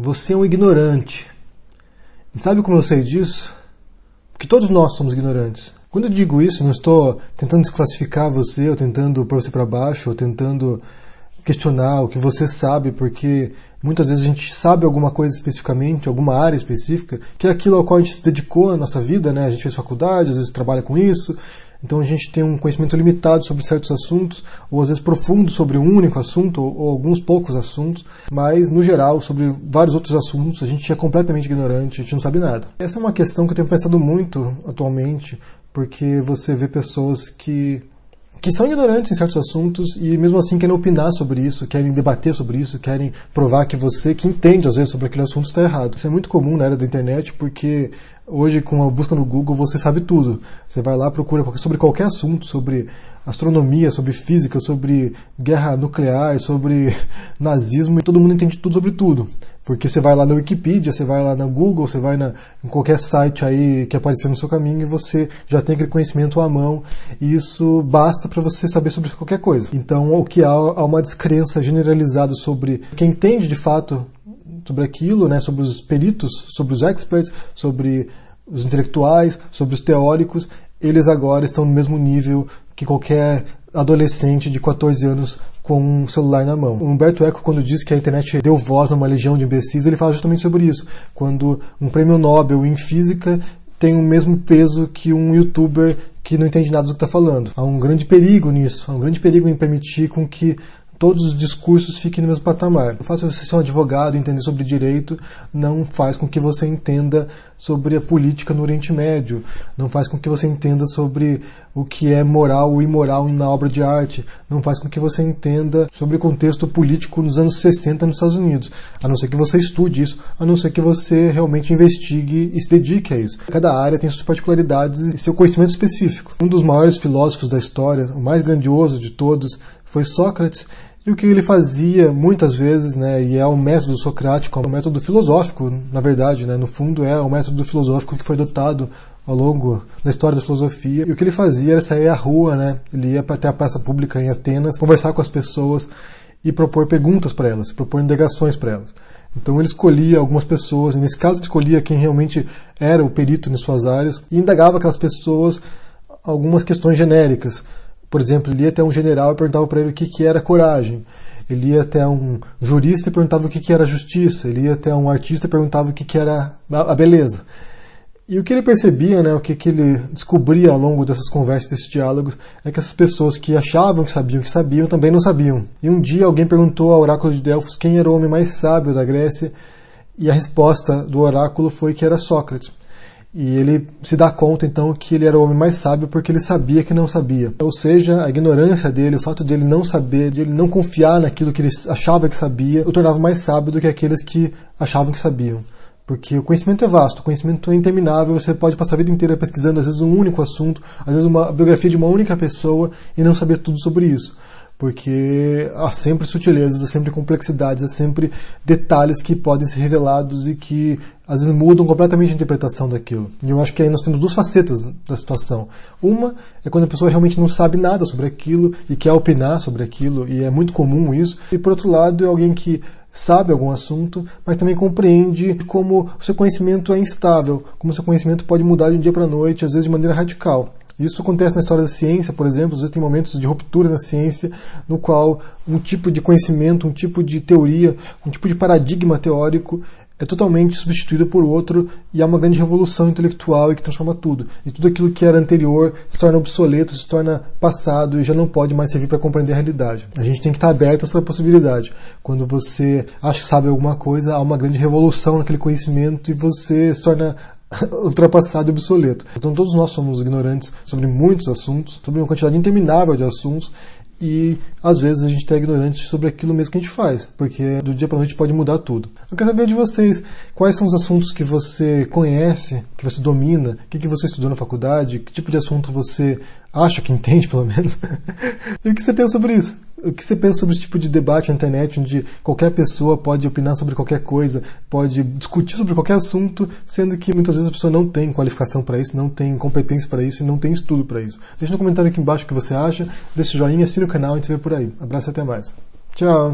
você é um ignorante. E sabe como eu sei disso? Porque todos nós somos ignorantes. Quando eu digo isso, não estou tentando desclassificar você, ou tentando pôr você para baixo, ou tentando questionar o que você sabe, porque muitas vezes a gente sabe alguma coisa especificamente, alguma área específica, que é aquilo ao qual a gente se dedicou na nossa vida, né? A gente fez faculdade, às vezes trabalha com isso, então a gente tem um conhecimento limitado sobre certos assuntos, ou às vezes profundo sobre um único assunto, ou alguns poucos assuntos, mas no geral, sobre vários outros assuntos, a gente é completamente ignorante, a gente não sabe nada. Essa é uma questão que eu tenho pensado muito atualmente, porque você vê pessoas que são ignorantes em certos assuntos e mesmo assim querem opinar sobre isso, querem debater sobre isso, querem provar que você que entende às vezes sobre aquele assunto está errado. Isso é muito comum na era da internet porque hoje com a busca no Google você sabe tudo. Você vai lá, procura sobre qualquer assunto, sobre astronomia, sobre física, sobre guerra nuclear, sobre nazismo, e todo mundo entende tudo sobre tudo. Porque você vai lá na Wikipedia, você vai lá na Google, você vai em qualquer site aí que aparecer no seu caminho e você já tem aquele conhecimento à mão e isso basta para você saber sobre qualquer coisa. Então, o que há uma descrença generalizada sobre quem entende de fato sobre aquilo, né, sobre os peritos, sobre os experts, sobre os intelectuais, sobre os teóricos, eles agora estão no mesmo nível que qualquer adolescente de 14 anos com um celular na mão. O Humberto Eco, quando diz que a internet deu voz a uma legião de imbecis, ele fala justamente sobre isso. Quando um prêmio Nobel em física tem o mesmo peso que um youtuber que não entende nada do que está falando. Há um grande perigo nisso, há um grande perigo em permitir com que todos os discursos fiquem no mesmo patamar. O fato de você ser um advogado e entender sobre direito não faz com que você entenda sobre a política no Oriente Médio, não faz com que você entenda sobre o que é moral ou imoral na obra de arte, não faz com que você entenda sobre o contexto político nos anos 60 nos Estados Unidos, a não ser que você estude isso, a não ser que você realmente investigue e se dedique a isso. Cada área tem suas particularidades e seu conhecimento específico. Um dos maiores filósofos da história, o mais grandioso de todos, foi Sócrates. E o que ele fazia muitas vezes, né, e é o método socrático, é um método filosófico, na verdade, né, no fundo é o método filosófico que foi adotado ao longo da história da filosofia. E o que ele fazia era sair à rua, né, ele ia até a praça pública em Atenas, conversar com as pessoas e propor perguntas para elas, propor indagações para elas. Então ele escolhia algumas pessoas, e nesse caso ele escolhia quem realmente era o perito em suas áreas, e indagava aquelas pessoas algumas questões genéricas. Por exemplo, ele ia até um general e perguntava para ele o que era coragem. Ele ia até um jurista e perguntava o que era justiça. Ele ia até um artista e perguntava o que era a beleza. E o que ele percebia, né, o que ele descobria ao longo dessas conversas, desses diálogos, é que essas pessoas que achavam que sabiam, também não sabiam. E um dia alguém perguntou ao oráculo de Delfos quem era o homem mais sábio da Grécia, e a resposta do oráculo foi que era Sócrates. E ele se dá conta, então, que ele era o homem mais sábio porque ele sabia que não sabia. Ou seja, a ignorância dele, o fato de ele não saber, de ele não confiar naquilo que ele achava que sabia, o tornava mais sábio do que aqueles que achavam que sabiam. Porque o conhecimento é vasto, o conhecimento é interminável, você pode passar a vida inteira pesquisando, às vezes, um único assunto, às vezes uma biografia de uma única pessoa e não saber tudo sobre isso. Porque há sempre sutilezas, há sempre complexidades, há sempre detalhes que podem ser revelados e que às vezes mudam completamente a interpretação daquilo. E eu acho que aí nós temos duas facetas da situação. Uma é quando a pessoa realmente não sabe nada sobre aquilo e quer opinar sobre aquilo, e é muito comum isso. E por outro lado é alguém que sabe algum assunto, mas também compreende como o seu conhecimento é instável, como o seu conhecimento pode mudar de um dia para a noite, às vezes de maneira radical. Isso acontece na história da ciência, por exemplo, às vezes tem momentos de ruptura na ciência, no qual um tipo de conhecimento, um tipo de teoria, um tipo de paradigma teórico é totalmente substituído por outro e há uma grande revolução intelectual e que transforma tudo. E tudo aquilo que era anterior se torna obsoleto, se torna passado e já não pode mais servir para compreender a realidade. A gente tem que estar aberto a essa possibilidade. Quando você acha que sabe alguma coisa, há uma grande revolução naquele conhecimento e você se torna ultrapassado e obsoleto. Então todos nós somos ignorantes sobre muitos assuntos, sobre uma quantidade interminável de assuntos, e às vezes a gente é ignorante sobre aquilo mesmo que a gente faz, porque do dia para a noite pode mudar tudo. Eu quero saber de vocês, quais são os assuntos que você conhece, que você domina, o que você estudou na faculdade, que tipo de assunto você acha que entende, pelo menos, e o que você pensa sobre isso? O que você pensa sobre esse tipo de debate na internet, onde qualquer pessoa pode opinar sobre qualquer coisa, pode discutir sobre qualquer assunto, sendo que muitas vezes a pessoa não tem qualificação para isso, não tem competência para isso e não tem estudo para isso. Deixa no comentário aqui embaixo o que você acha, deixa o joinha, assina o canal e a gente se vê por aí. Abraço e até mais. Tchau!